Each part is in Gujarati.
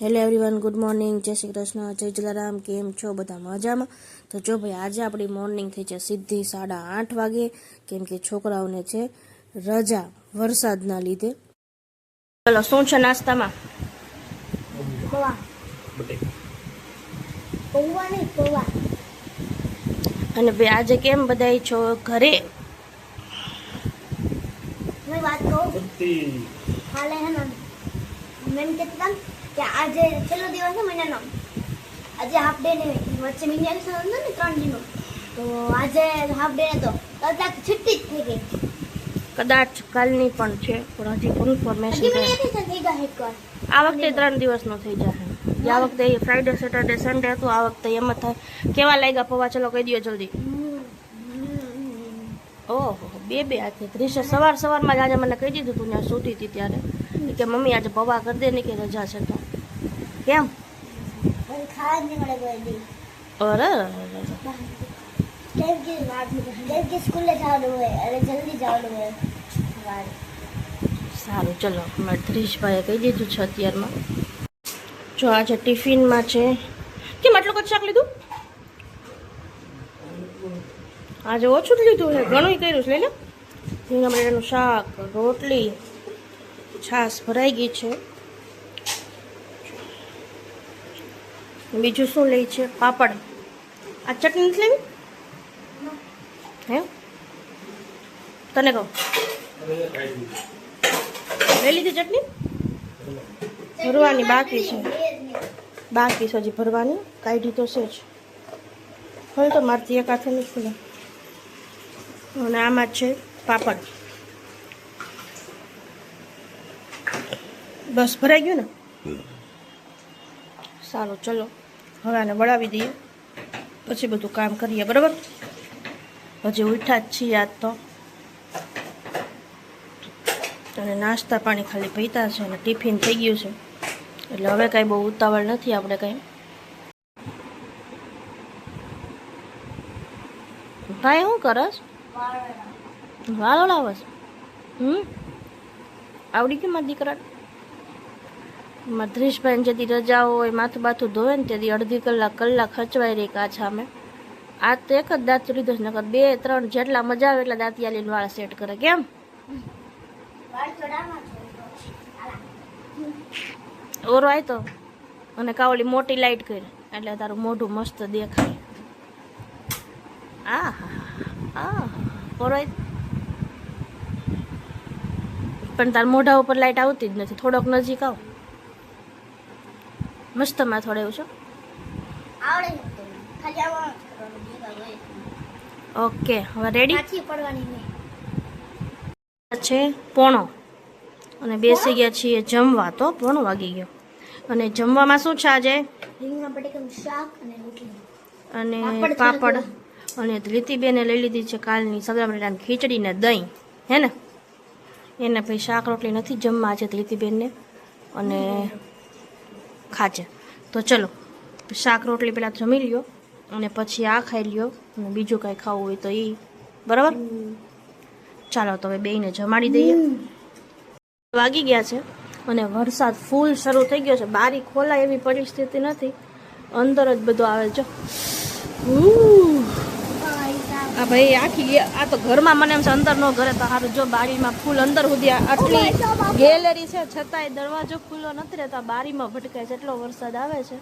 હેલો એવરીવન, ગુડ મોર્નિંગ, જય શ્રી કૃષ્ણ, જય જલારામ. કેમ છો બધા? મજામાં? તો જો ભાઈ, આજે આપણી મોર્નિંગ થઈ છે સીધી 8:30 વાગે, કેમ કે છોકરાઓને છે રજા વરસાદના લીધે. ચલો, શું છે નાસ્તામાં? અને ભાઈ આજે કેમ બધાય છો ઘરે? વાત કહું, હાલે હે ને મેમ કહેતા કે આજે છેલ્લો દિવસ છે મહિનાનો, આજે હાફ ડે ને વચ્ચે મિનિયન હતો ને 3 દિનનો, તો આજે હાફ ડે હતો. કદાચ છૂટી જ થઈ ગઈ, કદાચ કાલની પણ છે, પણ હજી કન્ફર્મેશન થઈ ગયા એકવાર. આ વખતે 3 દિવસનો થઈ જશે. આ વખતે ફ્રાઈડે, સેટરડે, સન્ડે હતું. આ વખતે એમ જ થાય. કેવા લાગ્યા પૌવા? ચલો કહી દો જલ્દી. ઓહો, બે હાથે. ત્રીસે સવારમાં જ આજે મને કહી દીધું તું, ત્યાં સૂતી હતી ત્યારે કે મમ્મી આજે પૌવા કરી દે ને, કે રજા છે તો. કેમ? ખાવા જ નહીં મળે કોઈ દી. અરે કેમ કે સ્કૂલે જવાનું હોય અને જલ્દી જવાનું હોય. સારું, ચલો. અમારે ત્રીસભાઈએ કહી દીધું છે અત્યારમાં. જો આજે ટિફિનમાં છે. કેમ આટલું કદ શાક લીધું? આજે ઓછું જ લીધું છે, ઘણું કર્યું છે. લઈ લે. રીંગણા બટાટાનું શાક, રોટલી, છાશ ભરાઈ ગઈ છે. બીજું શું લે છે? પાપડ. આ ચટણી નથી લેવી? હે, તને કહું, લઈ લીધી ચટણી? ભરવાની બાકી છે, હજી ભરવાની. કાઢી તો છે જ. હવે તો મારથી એક હાથે નથી ખુલે. અને આમાં છે પાપડ. બસ ભરાઈ ગયું ને? સારું, ચલો હવે આને વળાવી દઈએ, પછી બધું કામ કરીએ. બરાબર? હજી ઉઠ્યા જ છીએ આજ તો. અને નાસ્તા પાણી ખાલી પીતા છે અને ટિફિન થઈ ગયું છે, એટલે હવે કાંઈ બહુ ઉતાવળ નથી આપણે કાંઈ. ભાઈ શું કરસ? વાળો લાવસ? આવડી ગયું મારા દીકરા? ત્રીસભાઈ જેથી રજા હોય, માથું બાથું ધોવે ને તેથી અડધી કલાક ખચવાઈ રહી કાછામે. આજ તો એક જ દાંત લીધો છે, નકર 2-3 જેટલા મજા આવે એટલા દાંતિયા લઈને વાળ સેટ કરે. કેમ? ઓરો આય તો અને કાવલી મોટી લાઈટ કરી એટલે તારું મોઢું મસ્ત દેખાય. ઓરો આય પણ તાર મોઢા ઉપર લાઈટ આવતી જ નથી. થોડોક નજીક આવ. મસ્ત માં થોડે એવું છે. ઓકે, હવે રેડી છે. પોણો અને બેસી ગયા છીએ જમવા. તો 1 વાગી ગયો. અને જમવામાં શું છે આજે? રીંગણા બટાકાનું શાક અને રોટલી અને પાપડ. અને રીતિબેને લઈ લીધી છે કાલની સગરા બટાટાની ખીચડી ને દહીં. હે ને? એને પછી શાક રોટલી નથી જમવા છે રીતિબેનને, અને ખાજે. તો ચલો, શાક રોટલી પહેલાં જમી લ્યો અને પછી આ ખાઈ લ્યો, અને બીજું કાંઈ ખાવું હોય તો એ. બરાબર? ચાલો, તો હવે બેયને જમાડી દઈએ. વાગી ગયા છે અને વરસાદ ફૂલ શરૂ થઈ ગયો છે. બારી ખોલાય એવી પરિસ્થિતિ નથી, અંદર જ બધો આવે છે. આ ભાઈ આખી આ તો ઘરમાં મને એમ છે અંદર નો ઘરે તો સારું. જો બારીમાં ફૂલ અંદર સુધી આટલી ગેલેરી છે, છતાંય દરવાજો ખુલ્લો નથી રહેતો. બારીમાં ભટકાય છે, એટલો વરસાદ આવે છે.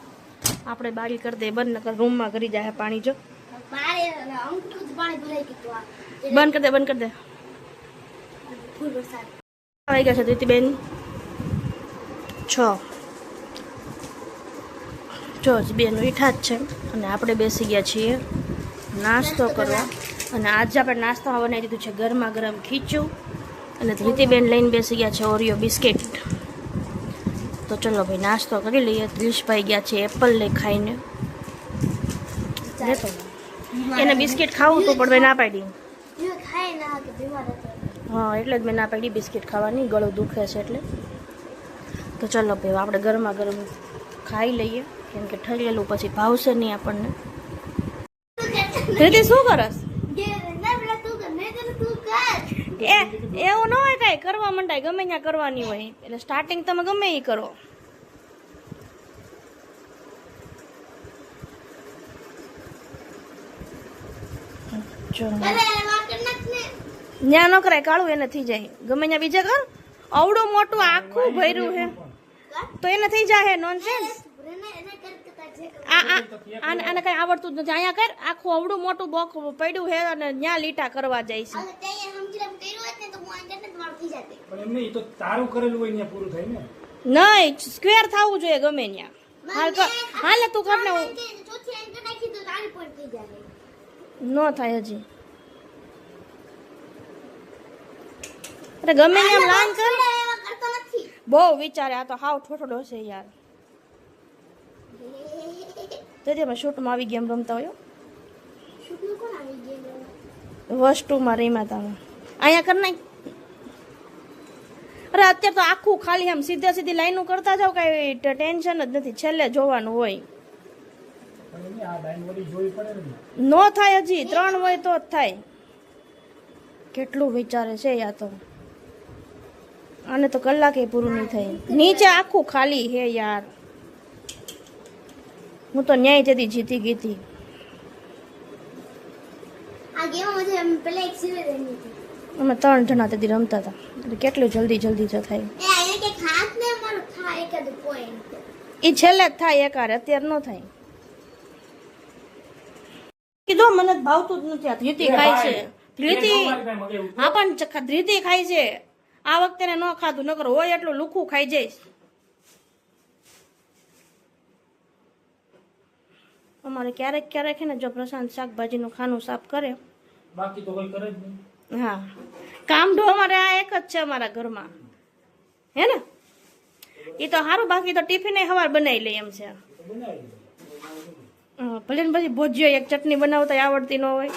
આપણે બારી કરી દે બંધ, નકર રૂમમાં કરી જાય પાણી. જો બંધ કરી દે. આવી ગયા છે દીતીબેન 6. જો બેન ઉઠા જ છે અને આપણે બેસી ગયા છીએ નાસ્તો કરવા. અને આજે આપણે નાસ્તામાં બનાવી દીધું છે ગરમા ગરમ ખીચું, અને ધૃતિબેન લઈને બેસી ગયા છે ઓરિયો બિસ્કિટ. તો ચલો ભાઈ, નાસ્તો કરી લઈએ. ત્રીસભાઈ ગયા છે એપલ લઈ ખાઈને. એને બિસ્કિટ ખાવું તો પણ મેં ના પાડી. હા, એટલે જ મેં ના પાડી બિસ્કિટ ખાવાની, ગળું દુખે છે એટલે. તો ચલો ભાઈ, આપણે ગરમા ગરમ ખાઈ લઈએ, કેમ કે ઠરેલું પછી ભાવશે નહીં આપણને. ધૃતિ શું કરસ? એવું ન હોય, કાંઈ કરવા માંડાય ગમે ત્યાં કરવાની હોય. એટલે સ્ટાર્ટિંગ તમે ગમે એ કરો. જો અરે વાર કર નાખ ને ન્યા ન કરાય કાળું એને થઈ જાય ગમે ત્યાં બીજે કર અવડું મોટું આખું ભર્યું હે તો એને થઈ જાય નોનસેન્સ એને કર કે તાજે આને કઈ આવડતું જ નથી અહીંયા કર આખું અવડું મોટું બોક પડ્યું હે અને ન્યા લીટા કરવા જાય છે અરે તે સમજી રામ કર્યું હોત ને તો હું આ કરને તમારું થઈ જાતે પણ એમ નહીં તો તારું કરેલું હોય ત્યાં પૂરું થાય ને. નહીં સ્ક્વેર થવું જોઈએ ગમે ત્યાં હાલ કર હાલ તું કર ને ચોથી એન્કર નાખી તો તારી પોઈન્ટ થઈ જાય ન થાય હજી અરે ગમે ત્યાં લાઈન કર એવા કરતો નથી બહુ વિચારે આ તો હાવ ઠોઠડો છે યાર તો તેમાં શૂટમાં આવી ગેમ રમતા હોય શુભનું કોણ આવી ગયું વસ્તુમાં રમ્યા તમે અહીંયા કર નાખ અરે અત્યારે તો આખું ખાલી આમ સીધા સીધી લાઈનો કરતા જાવ કઈ ટેન્શન જ નથી છેલ્લે જોવાનું હોય પણ એની આ લાઈન વળી જોવી પડે ને. નો થાય હજી 3 હોય તો જ થાય કેટલું વિચારે છે યા તો આને તો કલાકે પૂરું નહીં થાય નીચે આખું ખાલી હે યાર હું તો ન્યાય તેથી જીતી ગઈ હતી આ ગેમ મજે પેલા એક સિરીઝ રમી હતી અમે 3 જણા તેથી રમતા હતા એટલે કેટલું જલ્દી જલ્દી જ થાય એ આને કે ખાસ ને મારો થાય એકાદ પોઈન્ટ એ છેલ્લે જ થાય એકારે અત્યારે ન થાય કીધું મને જ ભાવતું જ નથી આ ધ્રીતિ ખાય છે ધ્રીતિ મારી પાસે મગે એવું. હા પણ ધ્રીતિ ખાય છે આ વખતે ને ન ખાધું નકર હોય એટલું લુખું ખાઈ જઈશ અમારે ક્યારેક ક્યારેક છે ને જો પ્રશાંત શાકભાજીનું ખાનું સાફ કરે બાકી તો કોઈ કરે જ નહીં. હા કામઢો અમારે આ એક જ છે અમારા ઘરમાં હે ને એ તો સારું બાકી તો ટિફિન સવાર બનાવી લે એમ છે તો બનાવી દે. ભલે ને પછી ભોજ્યો એક ચટણી બનાવતા આવડતી ન હોય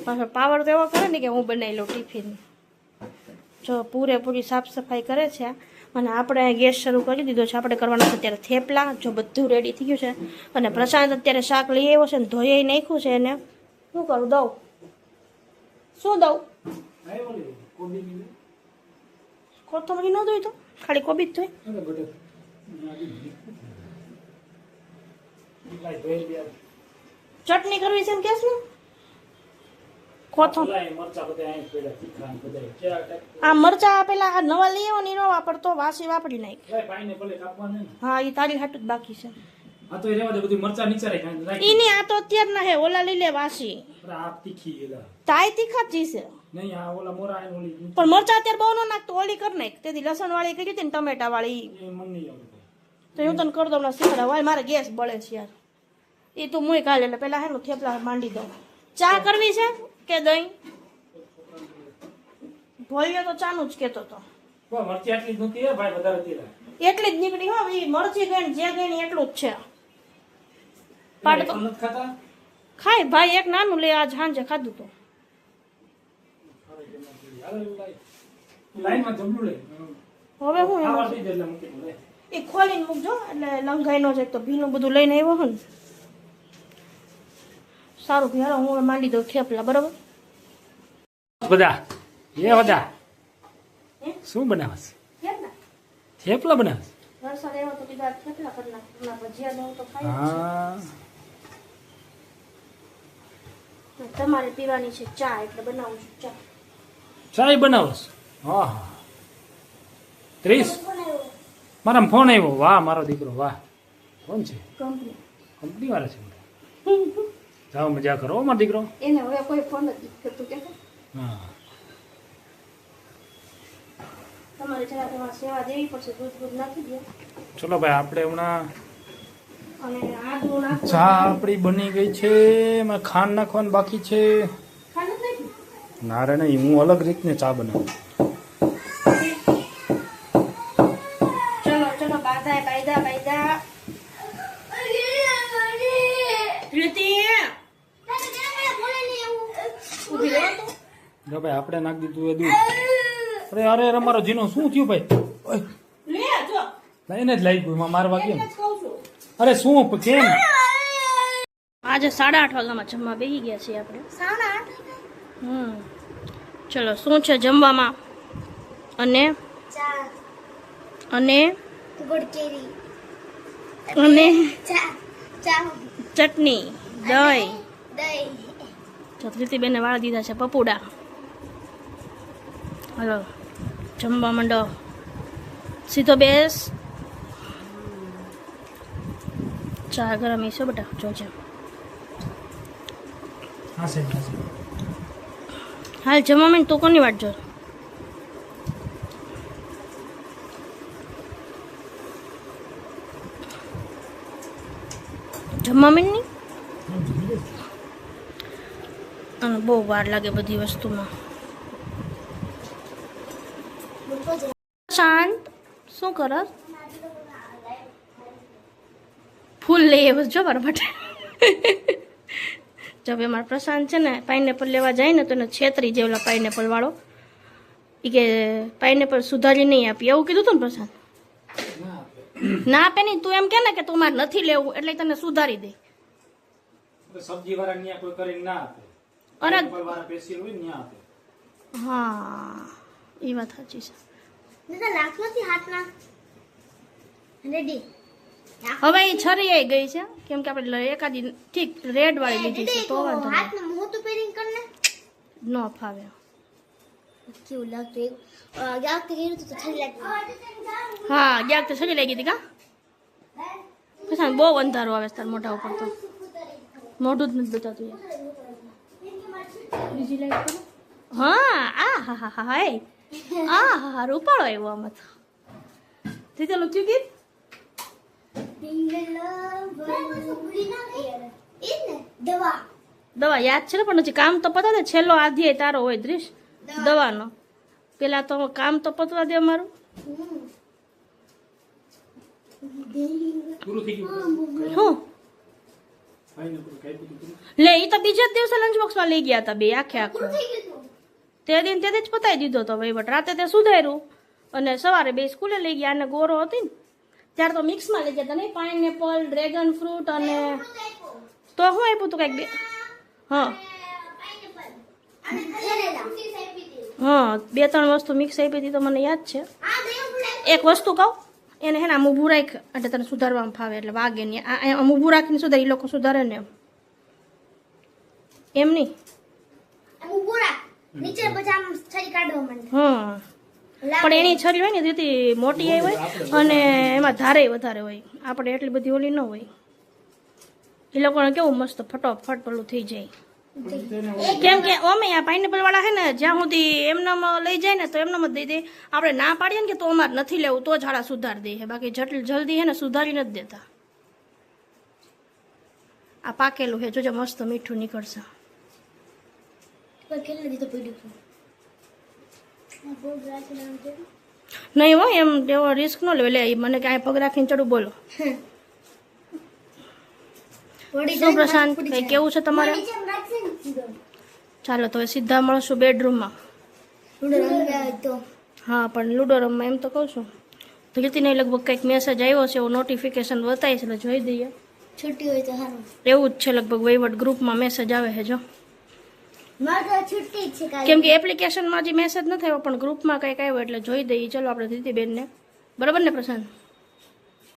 પાછો પાવર તો એવો કરે ને કે હું બનાવી લઉં ટિફિન જો પૂરેપૂરી સાફ સફાઈ કરે છે અને આપણે ગેસ શરૂ કરી દીધો છે આપણે કરવાના છે અત્યારે થેપલા જો બધું રેડી થઈ ગયું છે અને પ્રશાંત અત્યારે શાક લઈ આવ્યો છે ને ધોઈ નાખ્યું છે એને શું કરું દઉં શું દઉં આ ઓલી કોબીની કોથમરી ન ધોઈ તો ખાલી કોબી જ ધોઈ અરે ગોટે. લાઈ ધોઈ દે. ચટણી કરવી છે ને કેસ ને કોથમ લાઈ મરચાં બધા અહીં પડ્યા, તીખા ને બધા. ક્યાં ટાઈપ? આ મરચા પેલા આ નવા લઈ આવો ને ઈ ન વાપરતો વાસી વાપરી નાખ લાઈ પાણીને ભલે કાપવાના ને. હા એ તારી હાટું જ બાકી છે આ તો એ રહેવા દે, બધું મરચાં નીચે રાખી. ઈની આ તો અત્યાર ના હે ઓલા લઈ લે વાસી અરે આ તીખી એલા. તાય તીખા જ છે નહીં આ ઓલા મોરા આઈને ઓલી પણ મરચા અત્યારે બહુ ન નાખતો ઓલી કર નાખ તેથી લસણ વાળી કરી હતી ને ટમેટા વાળી એ મન નહીં આવડતું. તો હું તને કરી દઉં ને શીખડા વાય મારે ગેસ બળે છે યાર એ તું મુય કાલે એટલે પેલા હેનું થેપલા માંડી દઉં ચા કરવી છે કે દહીં ભોલ્યો તો ચાનું જ કેતો તો કોઈ મરચી આટલી જ નહોતી હે ભાઈ, વધારે હતી લા. એટલી જ નીકળી હો એ મરચી ગઈ ને જે ગઈ ને એટલું જ છે પાડ તો નથી ખાતા. ખાય ભાઈ એક નાનું લે આજ સાંજે ખાધું તો લાઈનમાં જમલું લે. હવે હું એમાં ખાવા દઈ દે એટલે મૂકી દઉં લે. એ ખોલીને મૂકજો એટલે લંઘાઈ ન જાય તો ભીનું બધું લઈને આવ્યો હોય ને સારું ભી હાલો હું હવે માંડી દઉં થેપલા બરોબર બધા એ બધા શું બનાવસ? થેપલા બનાવસ? વરસાદ આવ્યો તો કીધા થેપલા કરી નાખ હમણાં ભજીયા દઉં તો ખાઈ હા. તમારે પીવાની છે ચા એટલે બનાવું છું ચા ચાય બનાવસ? હા હા. 30 મારા ફોન આવ્યો. વાહ મારો દીકરો વાહ. કોણ છે? કંપની કંપની વાળા છે. જાઓ મજા કરો હો મારો દીકરો. એને હવે કોઈ ફોન જ નથી કરતું કે હા. તમારે જરા તમારે સેવા દેવી પડશે દૂધ દૂધ નાખી દો ચલો ભાઈ આપણે હમણાં અને આદુ નાખો ચા આપણી બની ગઈ છે. એમાં ખાંડ નાખવાનું બાકી છે. ખાંડ જ નાખી ના રે નહીં, હું અલગ રીતને ચા બનાવું. ચલો ચલો બાયદા બાયદા પ્રીતિ ઊભી રહો તો જો ભાઈ આપણે નાખી દીધું એ દૂધ. અરે અરે અરે મારો જીનો શું થયું ભાઈ? ઓય, લે જો લઈને જ લાગી ગયું મારવા કેમ? એટલે જ કહું છું અરે શું કેમ? આજે 8:30 વાગ્યામાં જમવા બેસી ગયા છીએ આપણે 8:30 ચલો શું છે જમવામાં અને ચા અને ગુડ કેરી અને ચા ચા ચટણી દહીં દહીં તો ધૃતિબેનને વાળી દીધા છે પપુડા. હલો જમવા માંડો, સીધો બેસ. ચા ગરમ છે બેટા, જોજે. હા સાહેબ, હા સાહેબ. હાલ જમવા માંડ, તું કોની વાટ જો? જમવા માંડ ની. અને બહુ વાર લાગે બધી વસ્તુમાં. શાંત શું કરસ? ફૂલ લઈ આવ્યો જો મારા માટે. જો ભાઈ મારા પ્રશાંત છે ને પાઇનેપલ લેવા જાય ને તો એને છેતરી જેવલા પાઇનેપલ વાળો. એ કે પાઇનેપલ સુધારી નહીં આપી એવું કીધું તું ને પ્રશાંત? ના આપે નહીં. તું એમ કે ને કે તું મારે નથી લેવું એટલે તને સુધારી દે. સબ્જી વાળા ન્યા કોઈ કરીને ના આપે, અરે વાળા પેશિયલ હોય ન્યા આપે. હા એ વાત સાચી છે. નકર લાખ નથી હાથમાં. રેડી. હવે એ છરી આવી ગઈ છે કેમ કે આપણે એકાદી ઠીક રેડ વાળી લીધી છે તો વાંધો નહીં. હાથમાં મોટું પેરિંગ કરને. ન ફાવે. કેવું લાગતું ગયા વખતે કર્યું તો છરી લાગતું. હા ગયા તો છરી લાગી હતી કા? પછી બહુ અંધારો આવે છે તાર મોઢા ઉપર તો. મોઢું જ નથી બતાતું યાર. બીજી લાઈટ કરો. હા આ હા હા હા હા આ હા હા રૂપાળો આવ્યો આમાં તો. દીધેલું ક્યુ ગીત? દવા દવા યાદ છે ને પણ હજી કામ તો પતા દે. છેલ્લો આધ્યાય તારો હોય દ્રિશ દવાનો. પેલા તો કામ તો પતવા દે અમારું. પૂરું થઈ ગયું. શું પાઇનેપલ કાપ્યું તું પૂરું. લે એ તો બીજા જ દિવસે લંચ બોક્સમાં લઈ ગયા હતા બે આખે આખું. તે જ પતાવી દીધો તો વહીવટ. રાતે તે સુધાર્યું અને સવારે બે સ્કૂલે લઈ ગયા. અને ગોરો હતી ને ત્યારે તો મિક્સમાં લઈ ગયા હતા નહીં, પાઇનેપલ, ડ્રેગન ફ્રૂટ અને તો શું આપ્યું તું કંઈક બે. હા હા 2-3 વસ્તુ મિક્સ આપી હતી તો મને યાદ છે. એક વસ્તુ કહું એને હે ને આમ ઊભું રાખ એટલે તને સુધારવામાં ફાવે એટલે વાગે નહીં. આમ ઊભું રાખીને સુધારે એ લોકો સુધારે ને એમ નહીં. નીચે પછી આમ છરી કાઢવા માંડે. હા પણ એની છરી હોય ને તેથી મોટી આવી હોય અને એમાં ધારે વધારે હોય. આપણે એટલી બધી ઓલી ન હોય. એ લોકોને કેવું મસ્ત ફટોફટ પેલું થઈ જાય. કેમ કે અમે આ પાઇનેપલ વાળા છે ને જ્યાં સુધી એમનામાં લઈ જાય ને તો એમનામાં જ દઈ દે. આપણે ના પાડીએ ને કે તો અમારે નથી લેવું તો જ હાડા સુધાર દે છે. બાકી જલ્દી છે ને સુધારી નથી દેતા. આ પાકેલું છે જોજે મસ્ત મીઠું નીકળશે. કેટલે દીધો પડ્યું નહીં હોય એમ એવો રિસ્ક ન લે. એ મને કે આ પગ રાખીને ચડું બોલો. શું પ્રશાંત કઈ કેવું છે તમારે? ચાલો તો હવે સીધા મળશું બેડરૂમમાં. હા પણ લૂડો રમવા એમ તો કહું છું. ધીરતીને લગભગ કંઈક મેસેજ આવ્યો છે એવું નોટિફિકેશન બતાવીશ એટલે જોઈ દઈએ. છુટ્ટી હોય તો સારું. એવું જ છે લગભગ વહીવટ ગ્રુપમાં મેસેજ આવે છે જો. મારે તો છુટ્ટી જ છે કાલે. કેમ કે એપ્લિકેશનમાં હજી મેસેજ નથી આવ્યો પણ ગ્રુપમાં કંઈક આવ્યો એટલે જોઈ દઈએ. ચલો આપણે ધીરતીબેનને બરાબર ને પ્રશાંત?